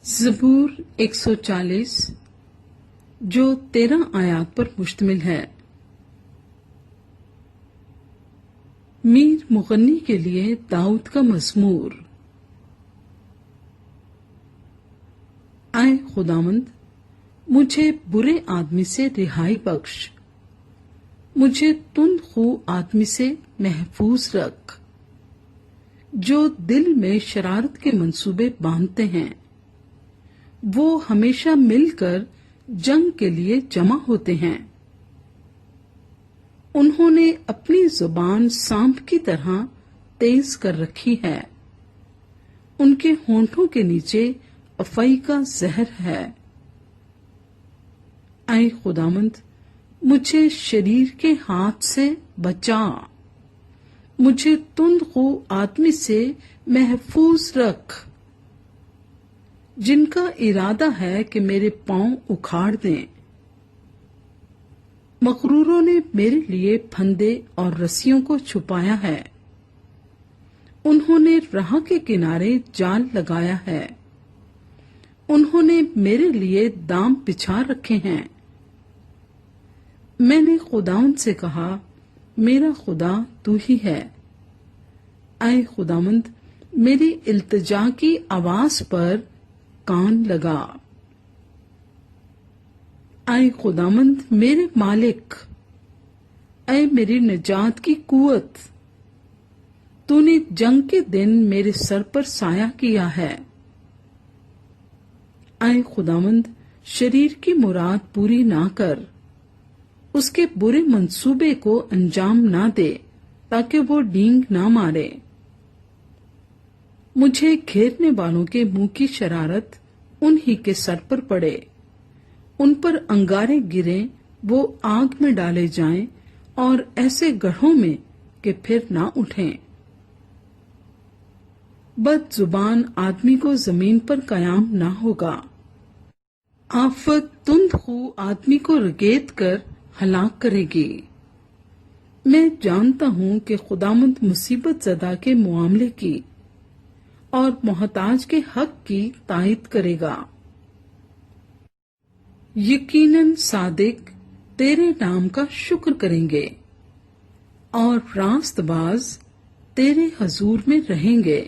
زبور 140 جو 13 آیات پر مشتمل ہے۔ میر مغنی کے لیے داؤد کا مزمور۔ اے خداوند، مجھے برے آدمی سے رہائی بخش، مجھے تند خو آدمی سے محفوظ رکھ، جو دل میں شرارت کے منصوبے باندھتے ہیں۔ وہ ہمیشہ مل کر جنگ کے لیے جمع ہوتے ہیں۔ انہوں نے اپنی زبان سانپ کی طرح تیز کر رکھی ہے، ان کے ہونٹوں کے نیچے افعی کا زہر ہے۔ اے خداوند، مجھے شریر کے ہاتھ سے بچا، مجھے تند خو آدمی سے محفوظ رکھ، جن کا ارادہ ہے کہ میرے پاؤں اکھاڑ دیں۔ مغروروں نے میرے لیے پھندے اور رسیوں کو چھپایا ہے، انہوں نے راہ کے کنارے جال لگایا ہے، انہوں نے میرے لیے دام بچھا رکھے ہیں۔ میں نے خداوند سے کہا، میرا خدا تو ہی ہے۔ اے خداوند، میری التجا کی آواز پر کان لگا۔ اے خداوند میرے مالک، اے میری نجات کی قوت، تو نے جنگ کے دن میرے سر پر سایہ کیا ہے۔ اے خداوند، شریر کی مراد پوری نہ کر، اس کے برے منصوبے کو انجام نہ دے تاکہ وہ ڈینگ نہ مارے۔ مجھے گھیرنے والوں کے منہ کی شرارت انہی کے سر پر پڑے، ان پر انگارے گریں، وہ آگ میں ڈالے جائیں اور ایسے گڑھوں میں کہ پھر نہ اٹھیں۔ بد زبان آدمی کو زمین پر قیام نہ ہوگا، آفت تند خو آدمی کو رگیت کر ہلاک کرے گی۔ میں جانتا ہوں کہ خداوند مصیبت زدہ کے معاملے کی اور محتاج کے حق کی تائید کرے گا۔ یقیناً صادق تیرے نام کا شکر کریں گے اور راست باز تیرے حضور میں رہیں گے۔